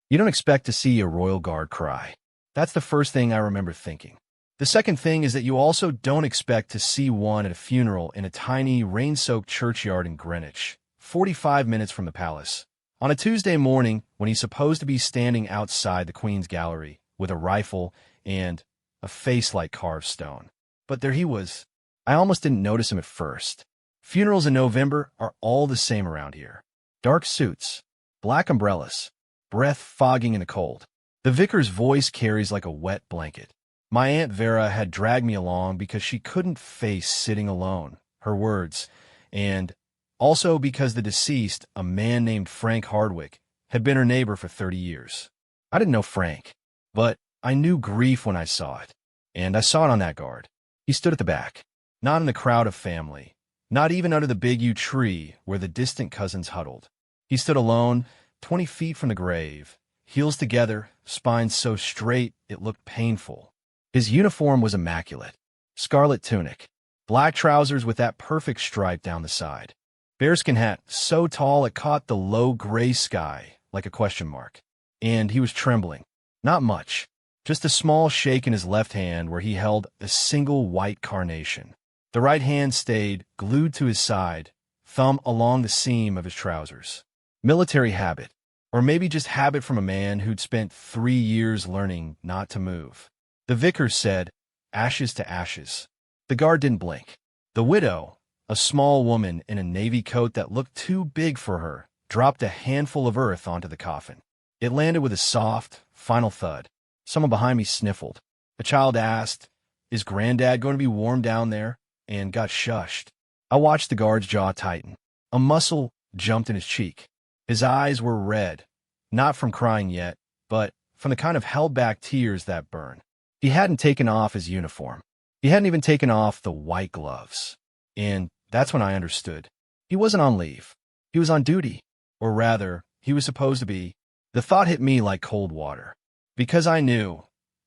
You don't expect to see a royal guard cry. That's the first thing I remember thinking. The second thing is that you also don't expect to see one at a funeral in a tiny, rain-soaked churchyard in Greenwich, 45 minutes from the palace, on a Tuesday morning when he's supposed to be standing outside the Queen's gallery with a rifle and a face like carved stone. But there he was. I almost didn't notice him at first. Funerals in November are all the same around here. Dark suits, black umbrellas, breath fogging in the cold. The vicar's voice carries like a wet blanket. My Aunt Vera had dragged me along because she couldn't face sitting alone, her words, and also because the deceased, a man named Frank Hardwick, had been her neighbor for 30 years. I didn't know Frank, but I knew grief when I saw it, and I saw it on that guard. He stood at the back, not in the crowd of family, not even under the big yew tree where the distant cousins huddled. He stood alone, 20 feet from the grave, heels together, spine so straight it looked painful. His uniform was immaculate. Scarlet tunic, black trousers with that perfect stripe down the side. Bearskin hat so tall it caught the low gray sky like a question mark. And he was trembling. Not much. Just a small shake in his left hand where he held a single white carnation. The right hand stayed glued to his side, thumb along the seam of his trousers. Military habit, or maybe just habit from a man who'd spent 3 years learning not to move. The vicar said, "Ashes to ashes." The guard didn't blink. The widow, a small woman in a navy coat that looked too big for her, dropped a handful of earth onto the coffin. It landed with a soft, final thud. Someone behind me sniffled. A child asked, "Is Granddad going to be warm down there?" and got shushed. I watched the guard's jaw tighten. A muscle jumped in his cheek. His eyes were red, not from crying yet, but from the kind of held-back tears that burn. He hadn't taken off his uniform. He hadn't even taken off the white gloves. And that's when I understood. He wasn't on leave. He was on duty. Or rather, he was supposed to be. The thought hit me like cold water. Because I knew,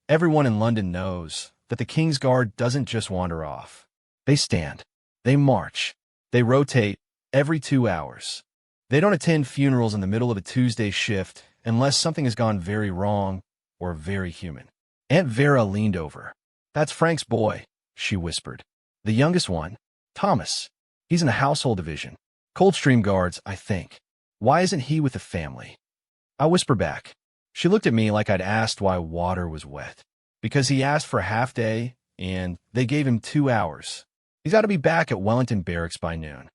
everyone in London knows, that the King's Guard doesn't just wander off. They stand. They march. They rotate every 2 hours. They don't attend funerals in the middle of a Tuesday shift unless something has gone very wrong or very human. Aunt Vera leaned over. "That's Frank's boy," she whispered. "The youngest one, Thomas. He's in the household division. Coldstream Guards, I think. Why isn't he with the family?" I whispered back. She looked at me like I'd asked why water was wet. Because he asked for a half day, and they gave him 2 hours. He's got to be back at Wellington Barracks by noon.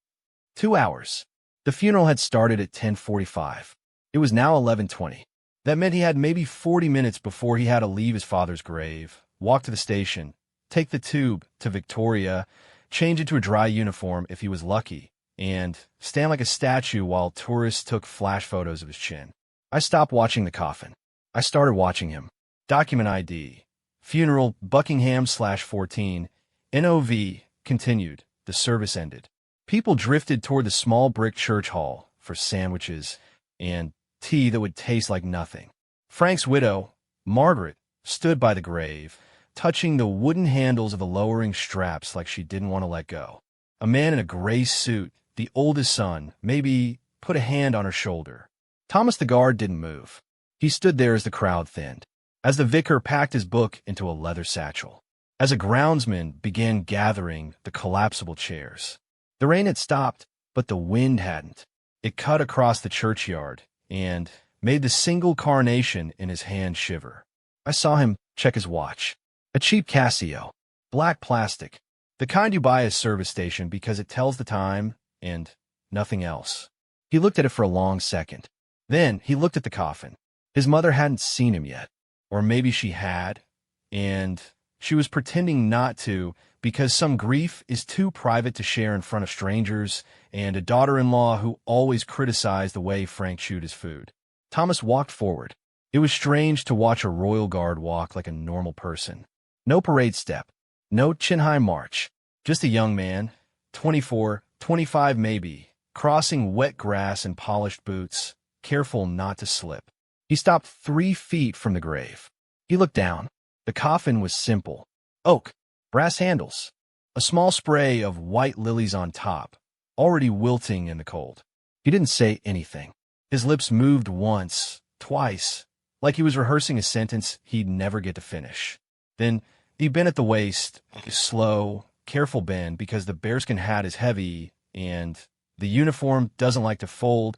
2 hours. The funeral had started at 10:45. It was now 11:20. That meant he had maybe 40 minutes before he had to leave his father's grave, walk to the station, take the tube to Victoria, change into a dry uniform if he was lucky, and stand like a statue while tourists took flash photos of his chin. I stopped watching the coffin. I started watching him. Document ID. Funeral Buckingham/14. NOV continued. The service ended. People drifted toward the small brick church hall for sandwiches and tea that would taste like nothing. Frank's widow, Margaret, stood by the grave, touching the wooden handles of the lowering straps like she didn't want to let go. A man in a gray suit, the oldest son, maybe put a hand on her shoulder. Thomas the guard didn't move. He stood there as the crowd thinned, as the vicar packed his book into a leather satchel, as a groundsman began gathering the collapsible chairs. The rain had stopped, but the wind hadn't. It cut across the churchyard and made the single carnation in his hand shiver. I saw him check his watch. A cheap Casio. Black plastic. The kind you buy at a service station because it tells the time and nothing else. He looked at it for a long second. Then he looked at the coffin. His mother hadn't seen him yet. Or maybe she had, and she was pretending not to because some grief is too private to share in front of strangers and a daughter-in-law who always criticized the way Frank chewed his food. Thomas walked forward. It was strange to watch a royal guard walk like a normal person. No parade step, no chin-high march, just a young man, 24, 25 maybe, crossing wet grass in polished boots, careful not to slip. He stopped 3 feet from the grave. He looked down. The coffin was simple. Oak, brass handles, a small spray of white lilies on top, already wilting in the cold. He didn't say anything. His lips moved once, twice, like he was rehearsing a sentence he'd never get to finish. Then he bent at the waist, a slow, careful bend because the bearskin hat is heavy and the uniform doesn't like to fold,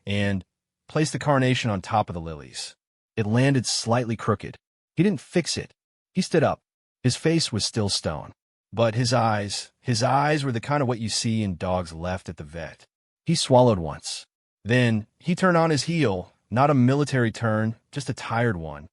and placed the carnation on top of the lilies. It landed slightly crooked. He didn't fix it. He stood up. His face was still stone. But his eyes were the kind of what you see in dogs left at the vet. He swallowed once. Then he turned on his heel, not a military turn, just a tired one,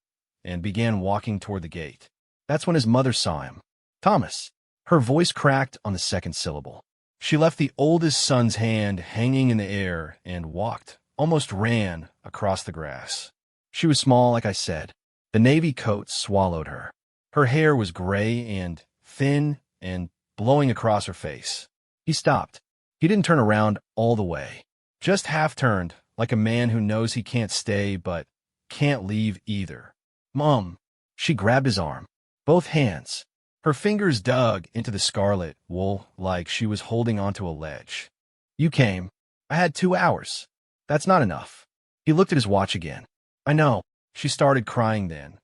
and began walking toward the gate. That's when his mother saw him. Thomas. Her voice cracked on the second syllable. She left the oldest son's hand hanging in the air and walked, almost ran, across the grass. She was small, like I said. The navy coat swallowed her. Her hair was gray and thin and blowing across her face. He stopped. He didn't turn around all the way. Just half-turned, like a man who knows he can't stay but can't leave either. Mom. She grabbed his arm. Both hands. Her fingers dug into the scarlet wool like she was holding onto a ledge. You came. I had 2 hours. That's not enough. He looked at his watch again. I know. She started crying then.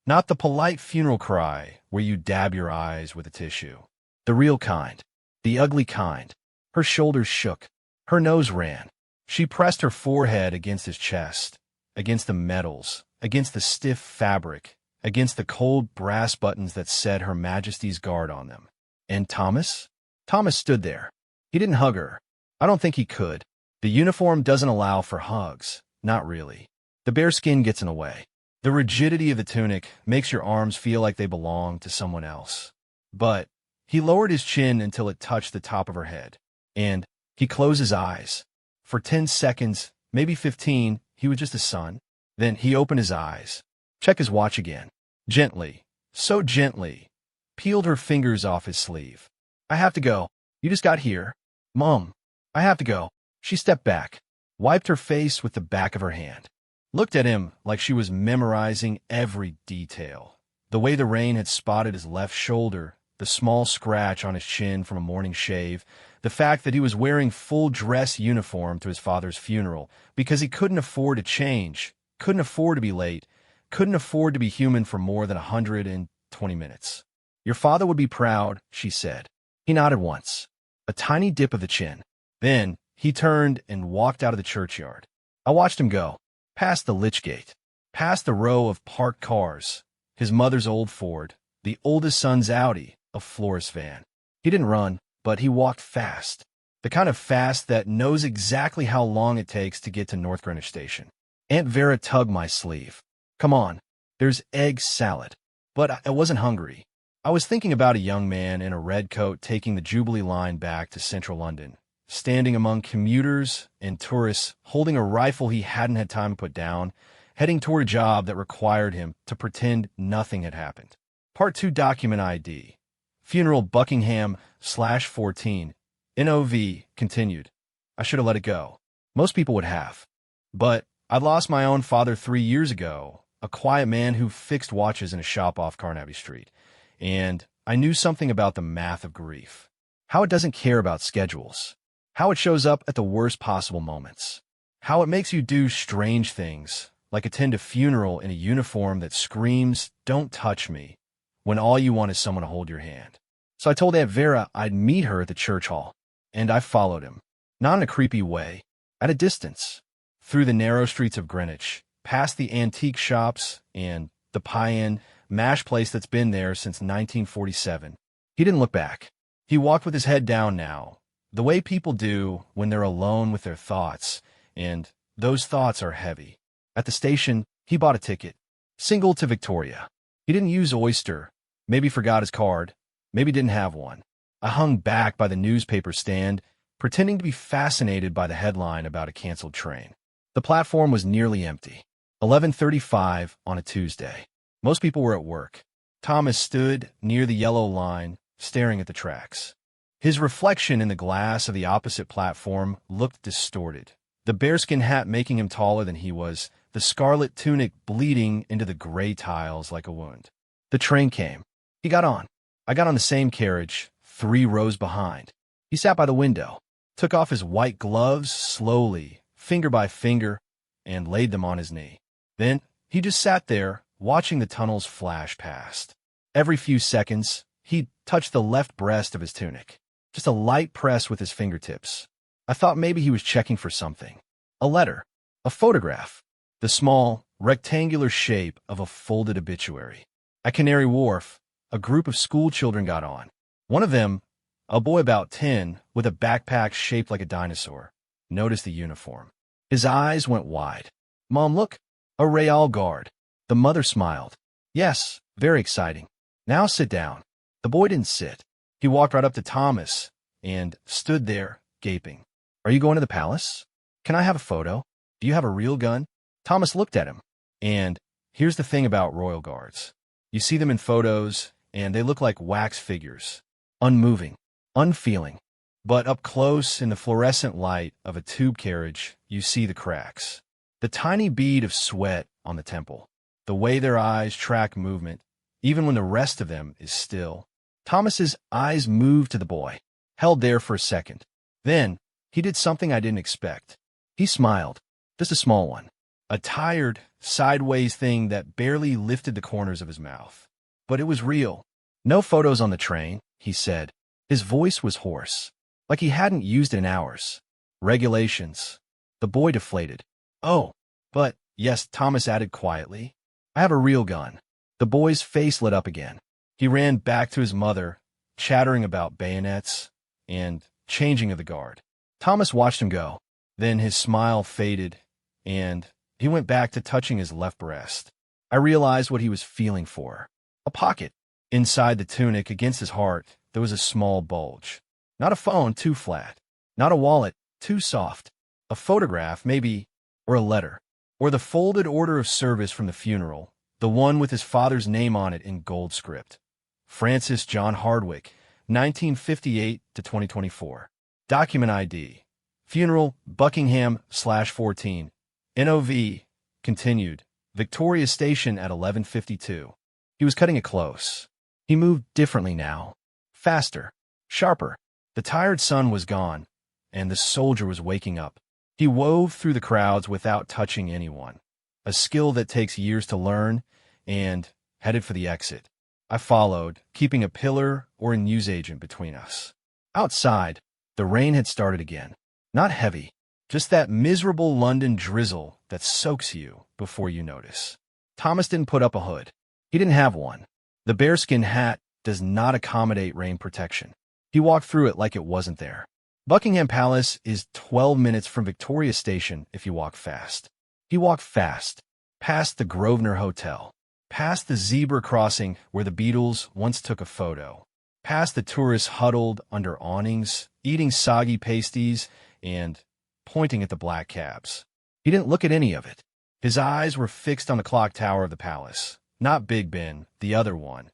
Not the polite funeral cry where you dab your eyes with a tissue. The real kind. The ugly kind. Her shoulders shook. Her nose ran. She pressed her forehead against his chest, against the metals, against the stiff fabric, against the cold brass buttons that said Her Majesty's Guard on them. And Thomas? Thomas stood there. He didn't hug her. I don't think he could. The uniform doesn't allow for hugs. Not really. The bare skin gets in the way. The rigidity of the tunic makes your arms feel like they belong to someone else. But he lowered his chin until it touched the top of her head. And he closed his eyes. For 10 seconds, maybe 15, he was just a son. Then he opened his eyes. Checked his watch again. Gently, so gently, peeled her fingers off his sleeve. I have to go. You just got here. Mom, I have to go. She stepped back, wiped her face with the back of her hand, looked at him like she was memorizing every detail. The way the rain had spotted his left shoulder, the small scratch on his chin from a morning shave, the fact that he was wearing full dress uniform to his father's funeral because he couldn't afford to change, couldn't afford to be late, couldn't afford to be human for more than 120 minutes. Your father would be proud, she said. He nodded once. A tiny dip of the chin. Then he turned and walked out of the churchyard. I watched him go, past the lich gate, past the row of parked cars, his mother's old Ford, the oldest son's Audi, a florist van. He didn't run, but he walked fast. The kind of fast that knows exactly how long it takes to get to North Greenwich Station. Aunt Vera tugged my sleeve. Come on, there's egg salad. But I wasn't hungry. I was thinking about a young man in a red coat taking the Jubilee line back to central London, standing among commuters and tourists, holding a rifle he hadn't had time to put down, heading toward a job that required him to pretend nothing had happened. Part 2 document ID. Funeral Buckingham/14. NOV continued. I should have let it go. Most people would have. But I lost my own father 3 years ago, a quiet man who fixed watches in a shop off Carnaby Street. And I knew something about the math of grief. How it doesn't care about schedules. How it shows up at the worst possible moments. How it makes you do strange things, like attend a funeral in a uniform that screams, "Don't touch me," when all you want is someone to hold your hand. So I told Aunt Vera I'd meet her at the church hall, and I followed him. Not in a creepy way, at a distance. Through the narrow streets of Greenwich, past the antique shops and the pie-in mash place that's been there since 1947. He didn't look back. He walked with his head down now, the way people do when they're alone with their thoughts, and those thoughts are heavy. At the station, he bought a ticket. Single to Victoria. He didn't use Oyster, maybe forgot his card, maybe didn't have one. I hung back by the newspaper stand, pretending to be fascinated by the headline about a canceled train. The platform was nearly empty. 11:35 on a Tuesday. Most people were at work. Thomas stood near the yellow line, staring at the tracks. His reflection in the glass of the opposite platform looked distorted, the bearskin hat making him taller than he was, the scarlet tunic bleeding into the gray tiles like a wound. The train came. He got on. I got on the same carriage, 3 rows behind. He sat by the window, took off his white gloves slowly, finger by finger, and laid them on his knee. Then He just sat there, watching the tunnels flash past. Every few seconds, he'd touch the left breast of his tunic. Just a light press with his fingertips. I thought maybe he was checking for something. A letter. A photograph. The small, rectangular shape of a folded obituary. At Canary Wharf, a group of school children got on. One of them, a boy about 10, with a backpack shaped like a dinosaur, noticed the uniform. His eyes went wide. "Mom, look! A Real Guard." The mother smiled. "Yes, very exciting. Now sit down." The boy didn't sit. He walked right up to Thomas and stood there, gaping. "Are you going to the palace? Can I have a photo? Do you have a real gun?" Thomas looked at him. And here's the thing about royal guards. You see them in photos, and they look like wax figures. Unmoving, unfeeling. But up close in the fluorescent light of a tube carriage, you see the cracks. The tiny bead of sweat on the temple. The way their eyes track movement, even when the rest of them is still. Thomas's eyes moved to the boy, held there for a second. Then, he did something I didn't expect. He smiled, just a small one. A tired, sideways thing that barely lifted the corners of his mouth. But it was real. "No photos on the train," he said. His voice was hoarse, like he hadn't used it in hours. "Regulations." The boy deflated. "Oh, but," yes, Thomas added quietly, "I have a real gun." The boy's face lit up again. He ran back to his mother, chattering about bayonets and changing of the guard. Thomas watched him go. Then his smile faded, and he went back to touching his left breast. I realized what he was feeling for. A pocket. Inside the tunic, against his heart, there was a small bulge. Not a phone, too flat. Not a wallet, too soft. A photograph, maybe, or a letter. Or the folded order of service from the funeral, the one with his father's name on it in gold script. Francis John Hardwick, 1958 to 2024. Document ID. Funeral, Buckingham/14. NOV. Continued. Victoria Station at 11:52. He was cutting it close. He moved differently now. Faster. Sharper. The tired sun was gone, and the soldier was waking up. He wove through the crowds without touching anyone. A skill that takes years to learn, and headed for the exit. I followed, keeping a pillar or a newsagent between us. Outside, the rain had started again. Not heavy, just that miserable London drizzle that soaks you before you notice. Thomas didn't put up a hood. He didn't have one. The bearskin hat does not accommodate rain protection. He walked through it like it wasn't there. Buckingham Palace is 12 minutes from Victoria Station if you walk fast. He walked fast, past the Grosvenor Hotel, past the zebra crossing where the Beatles once took a photo, past the tourists huddled under awnings, eating soggy pasties and pointing at the black cabs. He didn't look at any of it. His eyes were fixed on the clock tower of the palace, not Big Ben, the other one,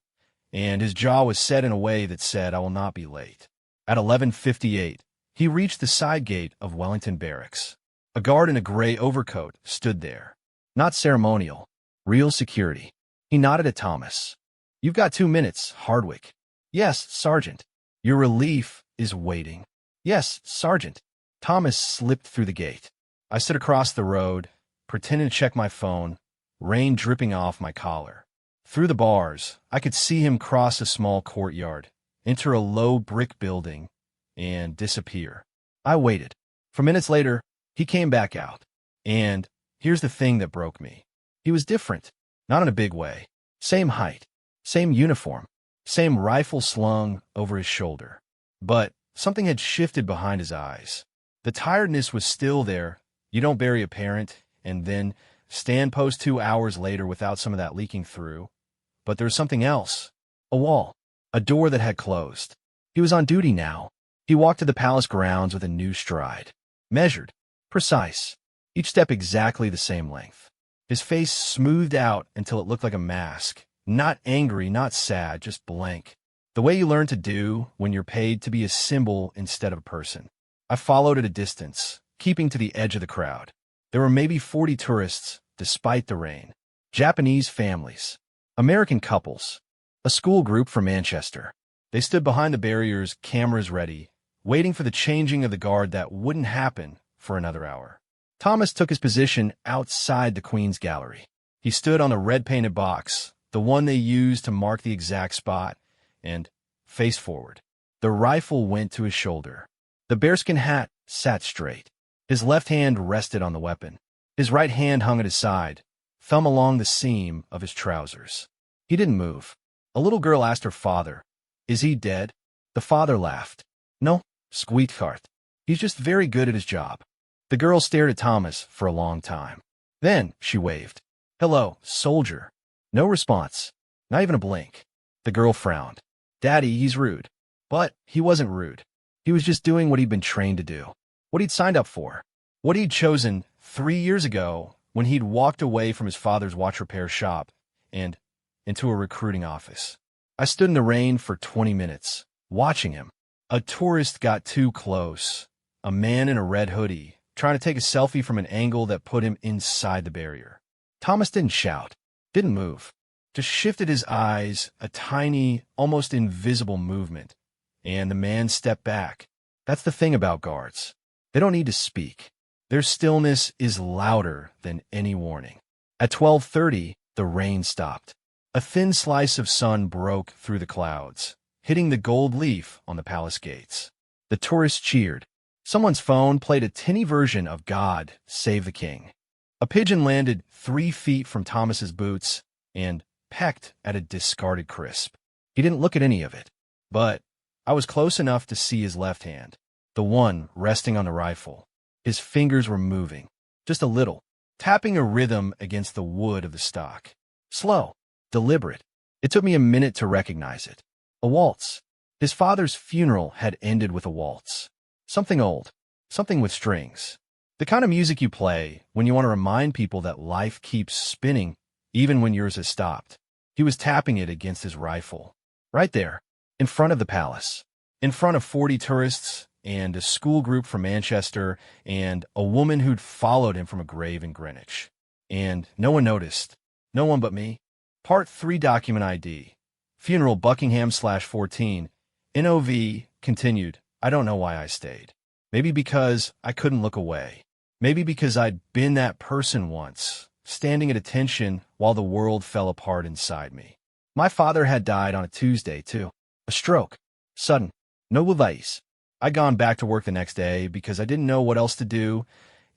and his jaw was set in a way that said, "I will not be late." At 11:58, he reached the side gate of Wellington Barracks. A guard in a gray overcoat stood there. Not ceremonial, real security. He nodded at Thomas. "You've got 2 minutes, Hardwick." "Yes, Sergeant." "Your relief is waiting." "Yes, Sergeant." Thomas slipped through the gate. I stood across the road, pretending to check my phone, rain dripping off my collar. Through the bars, I could see him cross a small courtyard, enter a low brick building, and disappear. I waited. For minutes later, he came back out. And here's the thing that broke me. He was different, not in a big way. Same height, same uniform, same rifle slung over his shoulder. But something had shifted behind his eyes. The tiredness was still there. You don't bury a parent and then stand post 2 hours later without some of that leaking through. But there was something else. A wall. A door that had closed. He was on duty now. He walked to the palace grounds with a new stride. Measured. Precise. Each step exactly the same length. His face smoothed out until it looked like a mask. Not angry, not sad, just blank. The way you learn to do when you're paid to be a symbol instead of a person. I followed at a distance, keeping to the edge of the crowd. There were maybe 40 tourists, despite the rain. Japanese families. American couples. A school group from Manchester. They stood behind the barriers, cameras ready, waiting for the changing of the guard that wouldn't happen for another hour. Thomas took his position outside the Queen's Gallery. He stood on the red-painted box, the one they used to mark the exact spot, and faced forward. The rifle went to his shoulder. The bearskin hat sat straight. His left hand rested on the weapon. His right hand hung at his side, thumb along the seam of his trousers. He didn't move. A little girl asked her father, "Is he dead?" The father laughed. "No, sweetheart. He's just very good at his job." The girl stared at Thomas for a long time. Then she waved. "Hello, soldier." No response. Not even a blink. The girl frowned. "Daddy, he's rude." But he wasn't rude. He was just doing what he'd been trained to do. What he'd signed up for. What he'd chosen 3 years ago when he'd walked away from his father's watch repair shop and into a recruiting office. I stood in the rain for 20 minutes, watching him. A tourist got too close. A man in a red hoodie, trying to take a selfie from an angle that put him inside the barrier. Thomas didn't shout, didn't move, just shifted his eyes, a tiny, almost invisible movement, and the man stepped back. That's the thing about guards. They don't need to speak. Their stillness is louder than any warning. At 12:30, the rain stopped. A thin slice of sun broke through the clouds, hitting the gold leaf on the palace gates. The tourists cheered. Someone's phone played a tinny version of God Save the King. A pigeon landed 3 feet from Thomas's boots and pecked at a discarded crisp. He didn't look at any of it, but I was close enough to see his left hand, the one resting on the rifle. His fingers were moving, just a little, tapping a rhythm against the wood of the stock. Slow, deliberate. It took me a minute to recognize it. A waltz. His father's funeral had ended with a waltz. Something old, something with strings. The kind of music you play when you want to remind people that life keeps spinning even when yours has stopped. He was tapping it against his rifle. Right there, in front of the palace. In front of 40 tourists and a school group from Manchester and a woman who'd followed him from a grave in Greenwich. And no one noticed. No one but me. Part 3 document ID. Funeral Buckingham/14. NOV continued. I don't know why I stayed. Maybe because I couldn't look away. Maybe because I'd been that person once, standing at attention while the world fell apart inside me. My father had died on a Tuesday, too. A stroke. Sudden. No levice. I'd gone back to work the next day because I didn't know what else to do,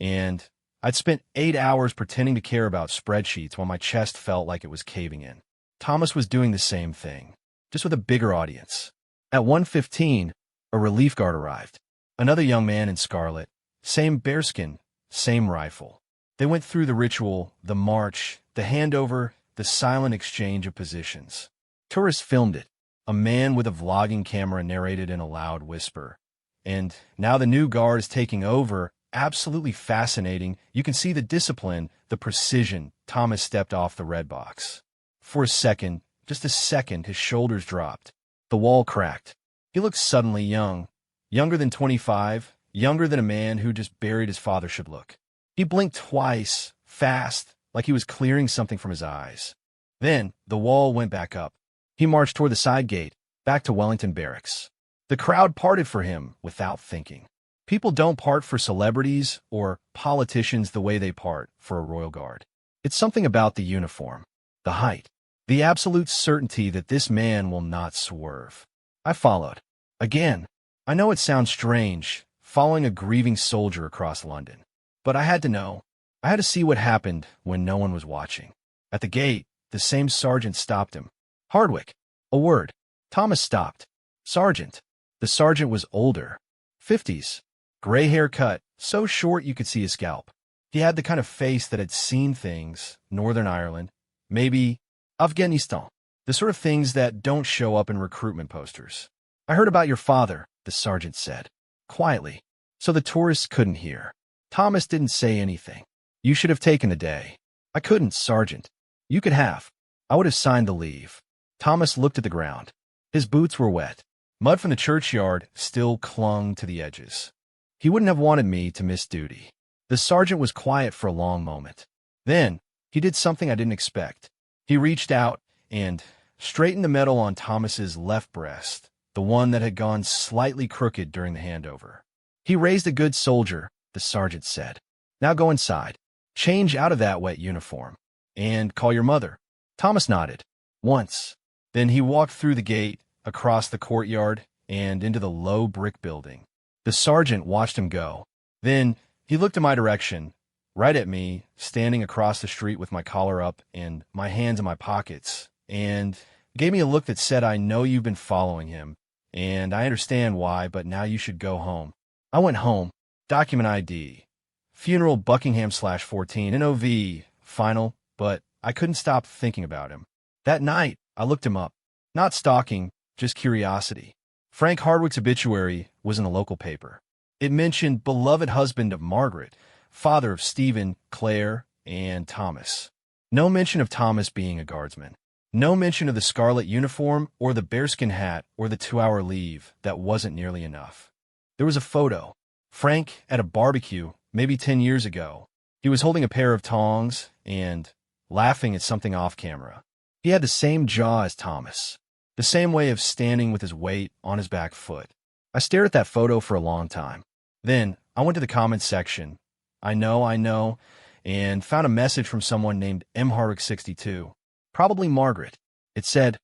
and I'd spent 8 hours pretending to care about spreadsheets while my chest felt like it was caving in. Thomas was doing the same thing, just with a bigger audience. At 1:15, a relief guard arrived. Another young man in scarlet, same bearskin, same rifle. They went through the ritual, the march, the handover, the silent exchange of positions. Tourists filmed it. A man with a vlogging camera narrated in a loud whisper. And now the new guard is taking over. Absolutely fascinating. You can see the discipline, the precision. Thomas stepped off the red box. For a second, just a second, his shoulders dropped. The wall cracked. He looked suddenly young. Younger than 25, younger than a man who just buried his father should look. He blinked twice, fast, like he was clearing something from his eyes. Then the wall went back up. He marched toward the side gate, back to Wellington Barracks. The crowd parted for him without thinking. People don't part for celebrities or politicians the way they part for a royal guard. It's something about the uniform, the height, the absolute certainty that this man will not swerve. I followed. Again, I know it sounds strange, following a grieving soldier across London. But I had to know. I had to see what happened when no one was watching. At the gate, the same sergeant stopped him. Hardwick. A word. Thomas stopped. Sergeant. The sergeant was older. 50s. Gray hair cut, so short you could see his scalp. He had the kind of face that had seen things, Northern Ireland, maybe Afghanistan, the sort of things that don't show up in recruitment posters. I heard about your father, the sergeant said, quietly, so the tourists couldn't hear. Thomas didn't say anything. You should have taken the day. I couldn't, Sergeant. You could have. I would have signed the leave. Thomas looked at the ground. His boots were wet. Mud from the churchyard still clung to the edges. He wouldn't have wanted me to miss duty. The sergeant was quiet for a long moment. Then, he did something I didn't expect. He reached out and straightened the medal on Thomas's left breast, the one that had gone slightly crooked during the handover. He raised a good soldier, the sergeant said. Now go inside. Change out of that wet uniform. And call your mother. Thomas nodded. Once. Then he walked through the gate, across the courtyard, and into the low brick building. The sergeant watched him go. Then he looked in my direction, right at me, standing across the street with my collar up and my hands in my pockets, and gave me a look that said, "I know you've been following him, and I understand why, but now you should go home." I went home. Document ID. Funeral Buckingham/14, NOV, final, but I couldn't stop thinking about him. That night, I looked him up. Not stalking, just curiosity. Frank Hardwick's obituary was in the local paper. It mentioned beloved husband of Margaret, father of Stephen, Claire, and Thomas. No mention of Thomas being a guardsman. No mention of the scarlet uniform or the bearskin hat or the 2-hour leave. That wasn't nearly enough. There was a photo. Frank at a barbecue, maybe 10 years ago. He was holding a pair of tongs and laughing at something off camera. He had the same jaw as Thomas, the same way of standing with his weight on his back foot. I stared at that photo for a long time. Then I went to the comments section. I know, and found a message from someone named mhardwick62. Probably Margaret. It said,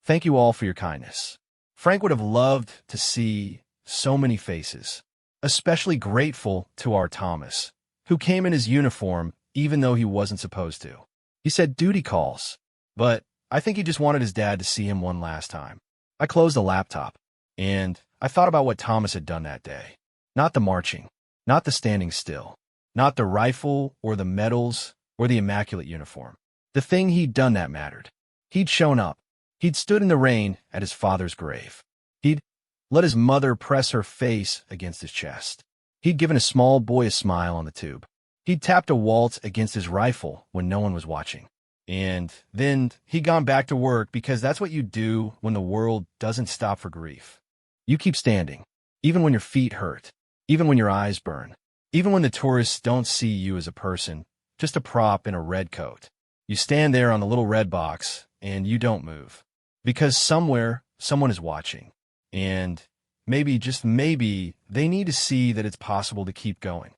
"Thank you all for your kindness." Frank would have loved to see so many faces, especially grateful to our Thomas, who came in his uniform even though he wasn't supposed to. He said duty calls, but I think he just wanted his dad to see him one last time. I closed the laptop, and I thought about what Thomas had done that day. Not the marching, not the standing still, not the rifle or the medals or the immaculate uniform. The thing he'd done that mattered. He'd shown up. He'd stood in the rain at his father's grave. He'd let his mother press her face against his chest. He'd given a small boy a smile on the tube. He'd tapped a waltz against his rifle when no one was watching. And then he'd gone back to work because that's what you do when the world doesn't stop for grief. You keep standing, even when your feet hurt, even when your eyes burn, even when the tourists don't see you as a person, just a prop in a red coat. You stand there on the little red box, and you don't move. Because somewhere, someone is watching. And maybe, just maybe, they need to see that it's possible to keep going.